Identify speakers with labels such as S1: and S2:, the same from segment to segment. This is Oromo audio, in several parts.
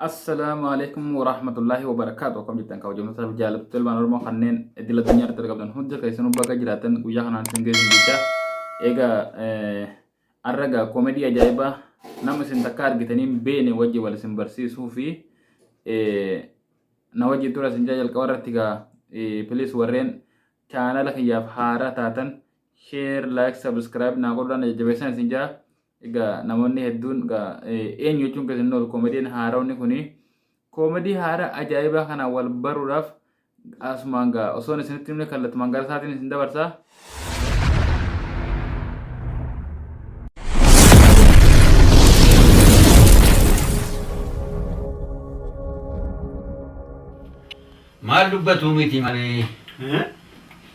S1: Assalamualaikum warahmatullahi wabarakatuh. Akkam jirtan kabajamtoota jaallattoota ilmaan Oromoo kanneen idil addunyaa irratti argamtan hunda keessanuu bakka jiraatan guyyaa kanaan isin geessin jecha egaa arraga koomedii ajaa'ibaa nama isin takka argitaniin beene wajji wal isin barsiisuu fi na wajji tura isin jalqaba irratti egaa please warreen chaanala kiyyaaf haaraa taatan share like subscribe naa godhan jajjabeessan isin jaa egaa namoonni hedduun eenyu jechuun keessatti ol koomediin haaraawni kuni koomedii haaraa ajaa'ibaa kana wal baruudhaaf asumaan osoon isinitti himne kallattumaan gara isaatiin isin dabarsaa.
S2: Maal dubbatu miti malee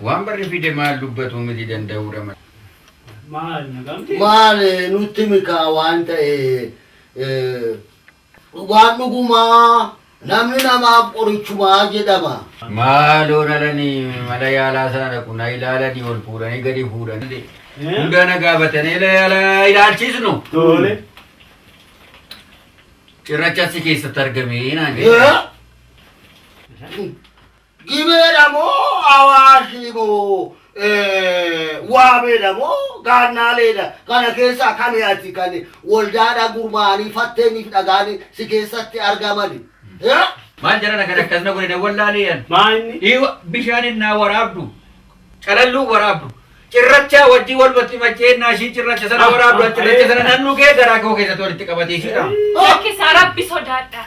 S2: waan barri fide maal dubbatu miti danda'uudha malee.
S3: Maal nutti mika waan ta'e waan dhugumaa namni namaaf qorichumaa jedhama.
S2: Maaloo nalanii mala yaalaa sana kun ilaalanii ol fuudhanii gadi fuudhanii hunda nagaa batanii ilaalchisnu.
S4: Tole.
S2: Cirracha si keessatti argamee naan jedhe.
S3: Gibeedha moo hawaasni moo waameedha moo gaannaaleedha kana keessa kami ati kan waldaadha gurmaanii fatteeniif dhagaanii si keessatti argamani.
S2: Maal jara nagaa akkasuma godhe wallaaleen.
S4: Maanni.
S2: Bishaanin naa waraabdu qalalluu waraabdu cirracha wajji wal batti macheennaa ishii cirracha sana waraabdu cirracha sana nan dhugee garaa koo keessatti walitti qabatee shidha.
S5: Lakkisaa rabbi sodaadha.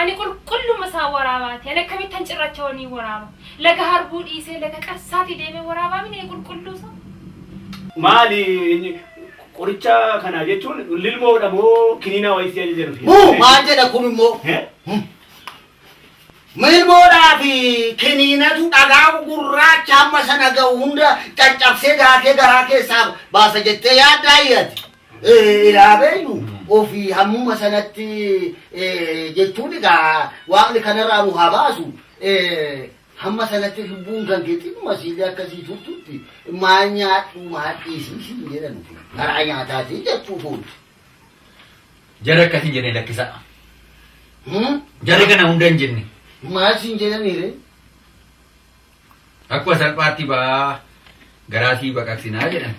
S5: Ani qulqulluma isaa waraabaati. Ani akkamittan cirracha wanii waraaba. Laga harbuu dhiisee laga qarsaati deemee waraabaa mini qulqulluusa.
S4: Maali qoricha kana jechuun lilmoodha moo kiniina wayisii jedhu.
S3: Maal jedha kun immoo milmoodhaa fi kiniinatu dhagaa gurraacha amma sana ga'u hunda caccabsee gaakee garaa keessaa baasa jettee yaaddaa iyyati. Ilaabeenu ofii hammuma sanatti jechuun egaa waaqni kanarraa nu haa baasu hamma sanatti lubbuun kan keetiin masiilee akkasii turtutti maal nyaadhu maal dhiisii jedhan karaa nyaataatii jechuun.
S2: Jara akkasiin jedhee lakkisaa. Jara kana hunda hin jenne.
S3: Maal siin jedhaniire?
S2: Akkuma salphaatti baa garaasii baqaqsinaa jedhan.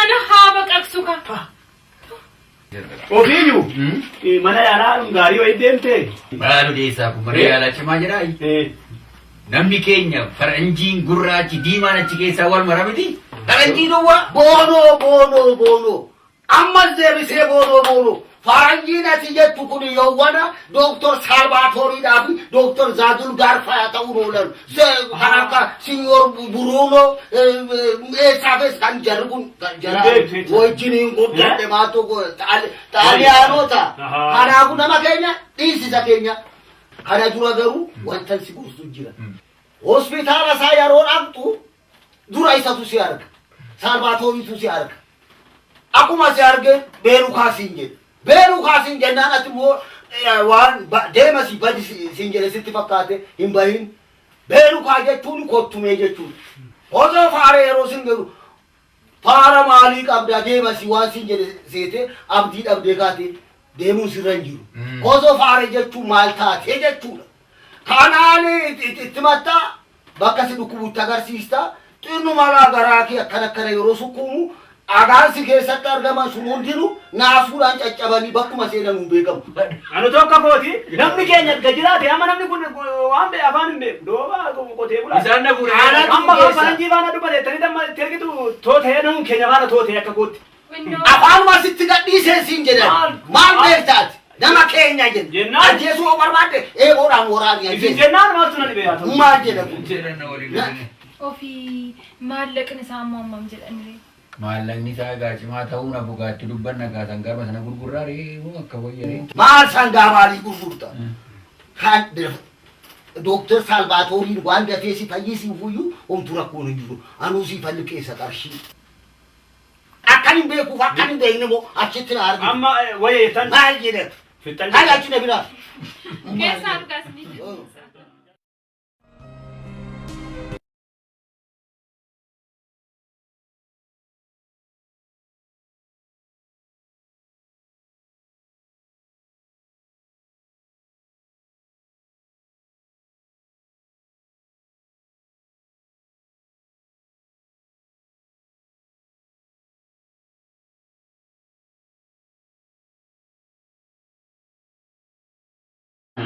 S5: Ana haa baqaqsu kan.
S4: Ofiiyyuu mana yaalaa gaarii wayii deemtee.
S2: Maaloo deessaa kun mana yaalaa cimaa jedhaa. Namni keenya faranjiin gurraachi diimaan achi keessaa wal mara miti. Faranjii duwwaa.
S3: Boonoo. Ammas deebisee boonoo. Faranjiin ati jettu kun yawwana Dooktor Saalbaatooriidhaa fi Dooktor Zaadul Gaarfaa ta'uu oolan. Kan akka Sinyoor Buruunoo eessaafis kan jarri kun wajjiniin guddadhe maatoo xaaliyaanota. Kanaafuu nama keenya dhiisisa keenya. Kana dura garuu wanta si gorsu jira. Hospitaala isaa yeroo dhaqxu dura isatu si arga. Saalbaatooriitu si arga. Akkuma si arge beeluu kaasiin jedhe. Beeluu kaasiin jennaan ati immoo waan deema si badi siin jedhe sitti fakkaate hin bahin. Beeluu kaa jechuun kottumee jechuudha. Osoo faara yeroo sin jedhu faara maalii qabda deema si waan siin jedhe seete abdii dhabdee kaate deemuun sirra hin jiru. Osoo faara jechuun maal taatee jechuudha. Kanaan itti mattaa bakka si dhukkubutti agarsiista xinnu malaa garaa kee akkana yeroo sukkuumu agaansi keessatti argaman sun hundinuu naafuudhaan caccabanii bakkuma seenan hin beekamu.
S4: Anu tokko kooti namni keenya gajiraate amma namni kun waan bee afaan hin beeku dooba qotee bulaa.
S2: Isaan na fuudhee.
S4: Amma faranjii baana dubbate tani damma tergitu tootee namun keenya baana tootee akka kootti.
S3: Afaanuma sitti gadhiisee siin jedhan maal beektaati nama keenya jedhu.
S4: Jennaan.
S3: Ajjeesuu barbaadde eeboodhaan waraanii
S4: Isin
S3: ajjeesu.
S4: jennaan maaltu na dhibee haa ta'u.
S3: Maal jedhamu?
S2: Jedhan na waliin.
S5: Ofii maallaqni isaa ammam jedhanii.
S2: Maallaqni isaa gaacimaa ta'uun abugaatti dubbanna kaasan garba sana gurgurraa reefu akka wayyaree.
S3: Maal sangaa maalii gurgurta? Kan Dooktor Saalbaatooriin waan dafee si fayyisiif iyyuu homtuu rakkoon hin jiru. Anuu si falli keessa qarshii. Akkan hin beekuuf akkan hin beekne moo achitti na argina.
S4: Amma wayyeettan.
S3: Maal jedhama?
S4: Fixxan.
S3: Haala achi na biraa.
S5: Keessaa dhugaas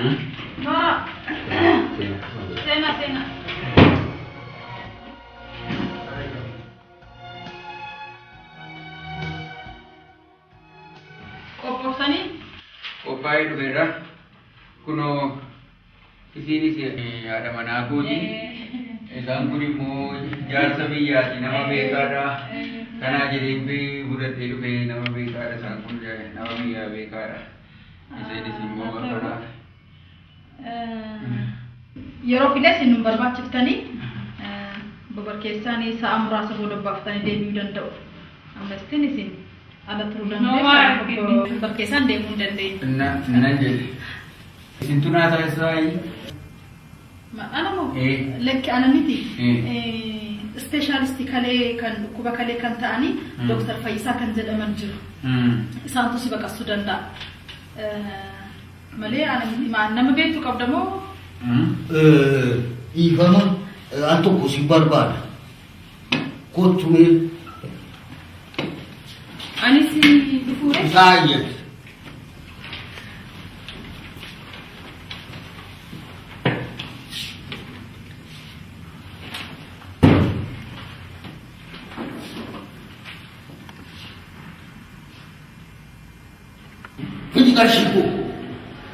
S5: Nora. Sena. Qophoftanii?
S2: Qophaa'ee dhufeera. Kunoo isiinis haadha manaa kooti. Isaan kun immoo jaarsa biyyaati nama beekaadha. Kanaa jedhee fudhadhee dhufee nama beekaadha. Isaan kun nama biyyaa beekaadha. Isiinis immoo akkana.
S6: Yeroo files hin barbaachiftanii babarkeessaanii sa'a muraasa booda baaftanii deebi'uu danda'u. Ammastiin isin ala turuu dandeessu. Babarkeessaan deemuu hin dandeenye.
S2: Nan jedhe. Isintu naa taasisaa
S6: Ana moo lekki ana miti. Ispeeshaalistii kalee kan dhukkuba kalee kan ta'anii Dooktar Fayyisaa kan jedhaman jiru. Isaantu si baqassuu danda'a. Malee ana miti nama beektu qabda moo?
S3: Ifama an tokko si barbaada. Kottu mee.
S5: Anis dhufuure?
S3: Baay'ee. Fidi karshiku.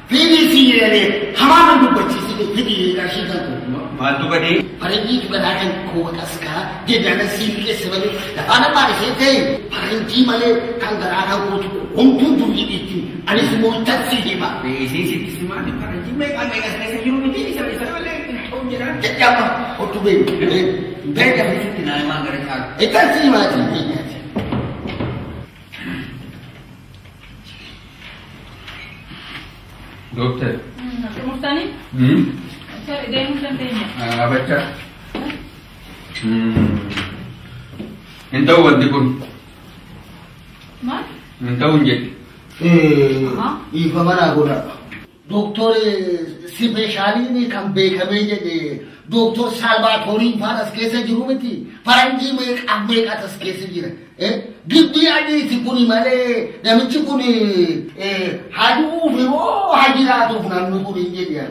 S3: Fidi siyere. Hamaman dubbachisi fidi karshiku.
S2: Maaltu badee?
S3: Faranjii badhaadhaan koo taskaa jedhana siin keessa malee lafaan abbaa ishee ta'e faranjii malee kan garaa kan kootu homtuu durii dhiitti anis immoo taksii hima.
S2: Beesee sitti simaati faranjii meeqa keessa jiru miti isa malee ta'uu jira.
S3: Jajjaba hotu beeku.
S2: Beeka bisitti naa himaa gara caalu.
S3: Taksii himaati.
S2: Doktor.
S6: Qophoftanii? Deemuu dandeenya.
S2: Abacha. Hin ta'u wanti kun.
S6: Maal?
S2: Hin ta'u hin jedhe.
S3: Ifama naa godha. Doktor Sipeeshaaliin kan beekamee jedhe Doktor Saalbaatooriin faan as keessa jiru miti. Faranjii meeqatu as keessa jira. Gibbii adiiti kuni malee namichi kun haduuf moo hajiraatuuf namni kun hin jedhe.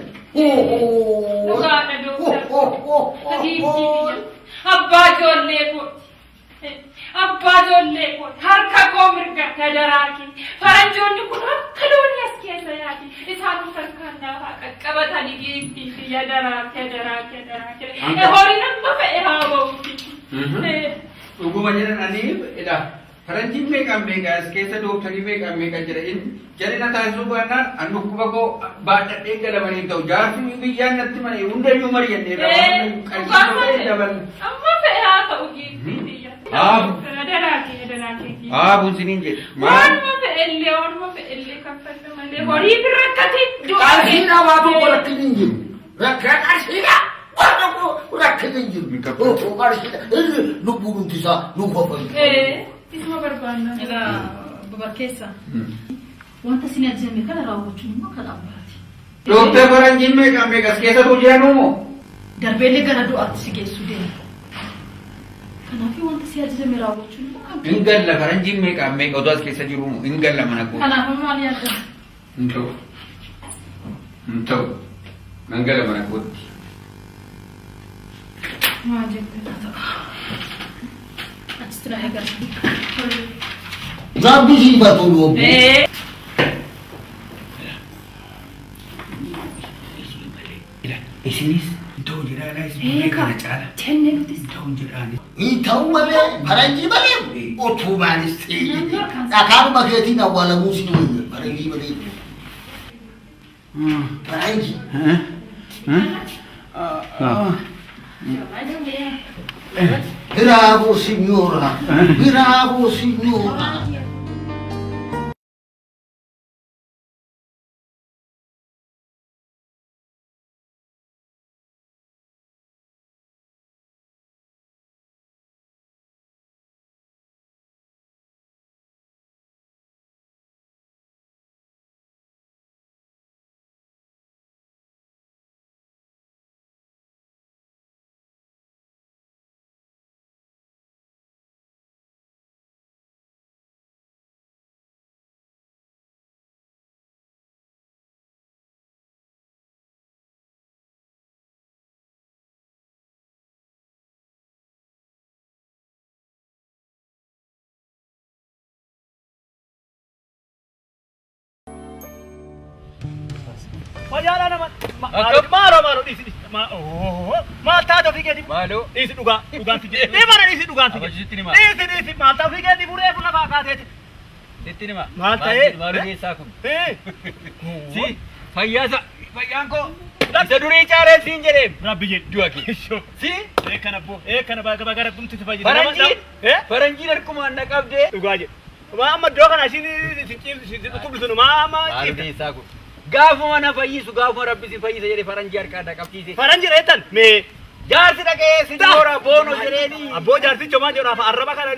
S5: Dhugaadha Dooktar. Abbaa ijoollee kooti. Abbaa ijoollee kooti. Harka koo mirga tadaraaki. Faranjoonni kun akka loonii as keessa yaati. Isaan harkaan naafaa qaqqabatanii geestii fi yadaraaki. Horiin amma fe'e haa ba'uuti.
S2: Dhuguma jedhan ani faranjiin meeqaan beekaa as keessa dooktarii meeqaan jira jedhina taasisuu baannaan an dhukkuba koo baadhadhee galamanii ta'u jaarsi biyyaan natti malee hundayyuu mari'annee
S5: Amma fe'e haa ta'u geestii biyya. Yadaraaki.
S2: Aabuun siniin jedhe.
S5: Waanuma fe'ellee kaffalta malee horii birra akkati
S3: Qarshii namaa tokko rakkin hin jiru. Qarshiidha. Rakkin hin jiru. Qarshiidha. Lubbuun hundi isaa nu fayyadu.
S5: Isuma barbaanna.
S6: Egaa babarkeessa. Wanta isin ajajame kana raawwachuun immoo kan abbaati.
S2: Dooktar faranjiin meeqaan as keessa hojjetanuu moo?
S6: Darbeellee gara du'aatti si geessuu deema. Kanaafuu wanta si ajajame raawwachuun immoo kan
S2: Hin galla faranjiin meeqaan otoo as keessa jiru hin galla mana koo.
S6: kanaafuu maal yaadda?
S2: Hin ta'u. Nan gala mana kootti.
S6: Maal jettee ta'a? Achitti na eeggatu.
S3: Rabbi siifatu loobu.
S2: Isinis ta'u jedhaadha isin kana caala.
S5: Tenne nutis.
S2: Ta'u jedhaani.
S3: Ta'u malee faranjii malee otuu maalis ta'e dhakaanuma keetiin awwaalamuu si wayya faranjii malee. Faranjii. Bravo signora, bravo signora.
S4: Wajala naman. Maro isi. Maal taatoo fi keeti.
S2: Maaloo.
S4: Isi dhugaan fi jedhee. Mana isi dhugaan fi jedhee. Isi maal taatoo fi keeti buree kun lafaa kaateeti.
S2: Sitti nima.
S4: Maal ta'ee?
S2: Maaloo keessaa kun.
S4: Si
S2: Fayyaan koo. Isa durii caalee siin jedhee.
S4: Rabbi jedhu.
S2: Du'a kee.
S4: Si. Kana baga gara tumti si fayyadu.
S2: Faranjiin harkumaan na qabdee.
S4: Dhugaa jedhu. Amma iddoo kana isin tublisun maama.
S2: Maaloo keessaa kun. Gaafuma na fayyisu gaafuma rabbi si fayyisa jedhee faranjii harkaa na qabsiise.
S4: Faranjii reetan mee.
S2: Jaarsi dhaqee si joora boono jedheeni.
S4: Abboo jaarsicha maal jedhu arraba kana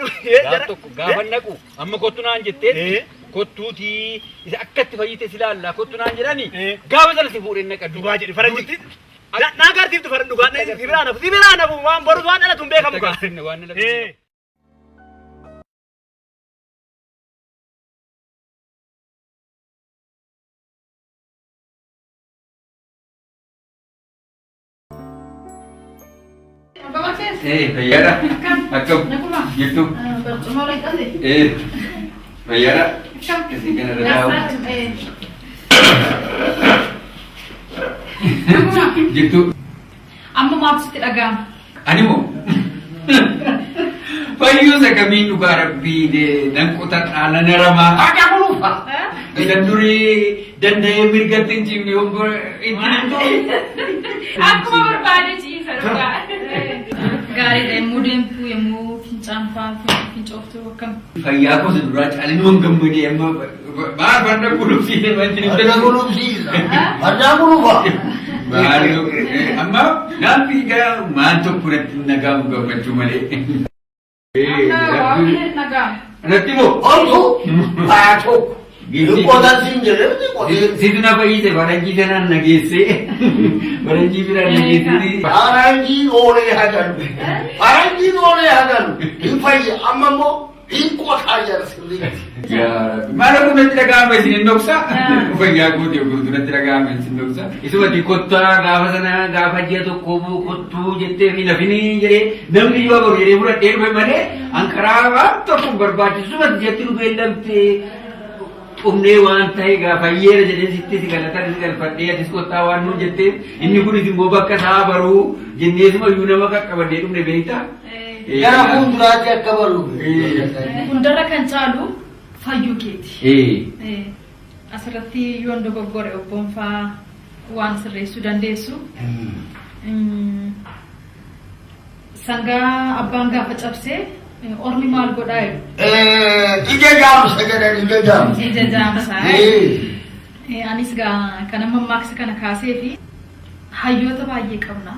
S2: Gaaf tokko gaafa naqu amma kottu naan jettee kottuutii isa akkatti fayyite si laalla kottu naan jedhani gaafa sana si fuudhee naqadhu.
S4: Dhugaa jedhi faranjitti. Naa gartiiftu faran dhugaa si biraa nafu waan boru waan dhalatu hin beekamu gaa.
S2: Fayyada. Akkam jirtu. Fayyada. Kasih kan ada tahu. Jirtu.
S6: Amma maaf sitti dhaga'ama.
S2: Ani moo. Fayyuu sakamiin dhugaa rabbii dan kutat ala nerama.
S3: Ada lupa.
S2: Dan durii danda'ee mirgatti hin cimne homboo ittiin
S5: Akkuma barbaade ciisa dhugaa.
S6: Gaariidha yommuu deemtu yommuu fincaan fa'aa fincooftu akkam.
S2: fayyaa koo duraa caalin waan gammadee amma baar banda kulubsiisee wanti nuti
S3: Ada kulubsiisa. Ada lupa.
S2: baar amma naan fiigaa maan tokko irratti nagaamu gammachuu malee. Natti moo?
S3: Ontu. Paatu. Qodan sinjere.
S2: Situ na fayyise faranjii kanaan nageessee faranjii biraan nageessee.
S3: Faranjii oolee hagalu. Faranjii oolee hagalu. Hin fayya amma immoo hin qotaa jira sirriitti.
S2: Maala kun natti dhaga'ame isin hin dhoksa. Fayyaa kooti ogurtu natti dhaga'ame isin hin dhoksa. Isumatti kottaa gaafa sana gaafa ji'a tokko kottuu jettee fi nafinii jedhee namni yoo boru jedhee fudhadhee dhufe malee ankaraa waan tokko barbaachisu isumatti jetti dhufee lamtee umnee waan ta'e gaafa yeera jedhee sitti si galatan si galfadhee atis kottaa waan nuun jettee inni kunis immoo bakka isaa baruu jenneesuma iyyuu nama qaqqabadhee dhumne beektaa.
S3: Gara fuulduraatti akka baru.
S6: Hundarra kan caalu fayyuu keeti. Asirratti yoon dogoggore obboon fa'aa waan sirreessuu dandeessu. Sangaa abbaan gaafa cabsee ormi maal godhaa jedhu.
S3: Ija jaamsa jedhan ija jaamsa.
S6: Ija jaamsaa. Anis kana mammaaksa kana kaasee fi hayyoota baay'ee qabna.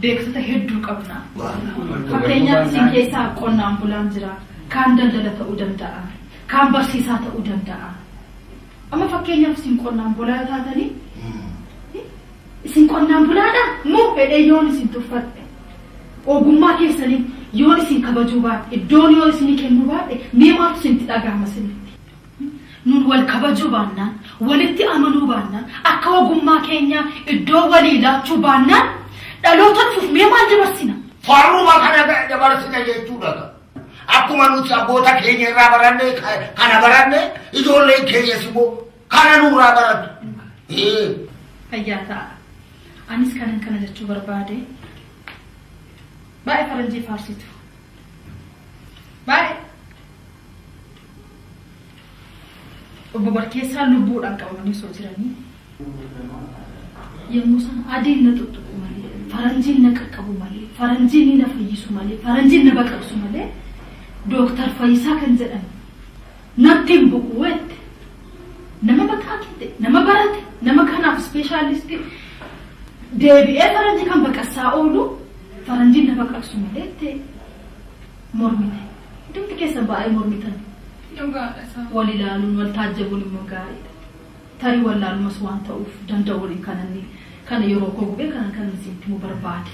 S6: Beeksota hedduu qabna. Fakkeenyaaf isin keessaa qonnaan bulaan jira. Kaan daldala ta'uu danda'a. Kaan barsiisaa ta'uu danda'a. Amma fakkeenyaaf isin qonnaan bulaa taatanii isin qonnaan bulaadha moo fedhee yoon isin tuffadhe ogummaa keessanii yoon isin kabajuu baadhe iddoon yoon isin kennuu baadhe mee maaltu isinitti dhagahama isinitti. Nun wal kabajuu baannaan walitti amanuu baannaan akka ogummaa keenya iddoo walii laachuu baannaan dhaloota dhufuuf mee maal dabarsina?
S3: Farruma kana dabarsina jechuudha. Akkuma nuti abboota keenya irraa baranne kana baranne ijoolleen keenyas immoo kana nurraa baratu.
S6: Fayyaa ta'a. Anis kana jechuu barbaade baay'ee faranjii faarsitu. Baay'ee. Obbo Barkeessaa lubbuudhaan qabamanii osoo jiranii yommuu sana adiin na tuttuqu malee faranjiin na qaqqabu malee faranjiin na fayyisu malee faranjiin na baqaqsu malee Dooktar Fayyisaa kan jedhan natti hin bu'u wette nama maqaa kette nama barate nama kanaaf ispeeshaalistii deebi'ee faranjii kan baqassaa oolu faranjiin na baqaqsu malee itti mormite. Dubbi keessa baay'ee mormitan. Wal ilaaluun wal taajjabuun immoo gaariidha. Tarii wallaalumas waan ta'uuf danda'u waliin kana yeroo koo gubee kan isin himuu barbaade.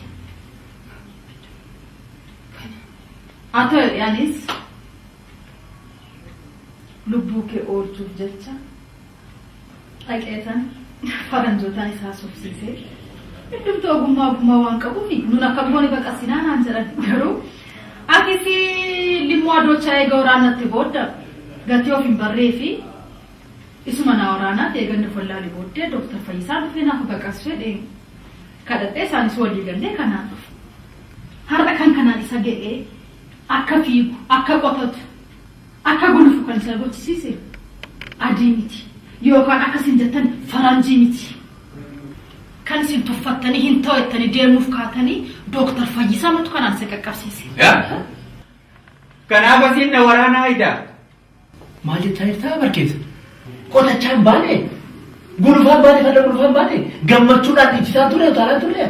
S6: Haa ta'u anis lubbuu kee oolchuuf jecha dhaqeetan faranjootaan isaa sobsiisee hundumtuu ogummaa waan qabuuf nun akka booni baqasinaa naan jedhan garuu akisi limmoo adoochaa eega waraanatti booda gatii of hin barree fi isuma na waraanaa eeganne follaalii booddee Dooktar Fayyisaa dhufee naaf baqas fedhe kadhattee isaanis walii gallee kanaan dhufe. Har'a kan kanaan isa ga'ee akka fiigu, akka qotatu, akka gulufu kan isa gochisiise adii miti yookaan akka isin jettan faranjii miti. Kan isin tuffattanii hin ta'ettanii deemuuf kaatanii Dooktar Fayyisaa matu kanaan isa qaqqabsiise.
S2: Kanaaf asiin na waraanaa idaa.
S4: Maal jechaa jirtaa barkeessa?
S3: Qotachaan baane gulufaan baane fadha gulufaan baane gammachuudhaan ijjisaa ture utaalaa ture.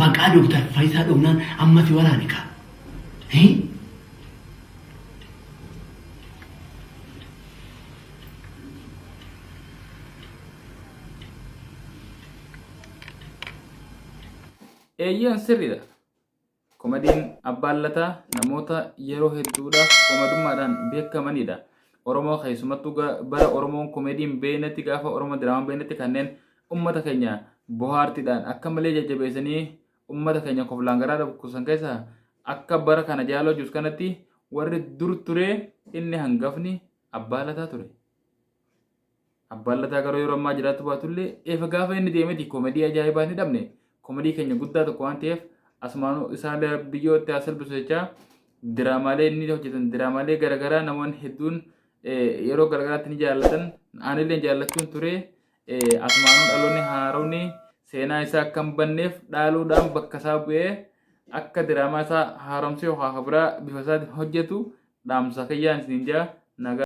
S4: Maqaa Dooktar Fayyisaa dhumnaan ammati waraane kaa.
S1: Eeyyaan sirriidha. Komediin abbaan lataa namoota yeroo hedduudhaaf komadummaadhaan beekamanidha. Oromoo keessumattuu bara Oromoon komediin beenetti gaafa Oromoo diraamaan beenetti kanneen ummata keenya bohaartiidhaan akka malee jajjabeessanii ummata keenya koflaan garaa kuusan keessaa akka bara kana jaaloo jiru kanatti warri dur ture inni hangafni abbaa lataa ture. Abbaan lataa garuu yeroo ammaa jiraatu baatullee eefa gaafa inni deemeti komedii ajaa'ibaa ni dhabne. Komedii keenya guddaa tokko waan ta'eef asumaanuu isaan biyyootti as salphisu jecha diraamaalee inni hojjetan diraamaalee garaagaraa namoonni hedduun yeroo garaagaraatti ni jaallatan anillee jaallachuun ture asumaanuu dhaloonni haaroonni seenaa isaa akka hin banneef dhaaluudhaan bakka isaa bu'ee akka diraamaa isaa haaromsee biraa bifa isaatiin hojjetu dhaamsa kayyaan isin jaa nagaa.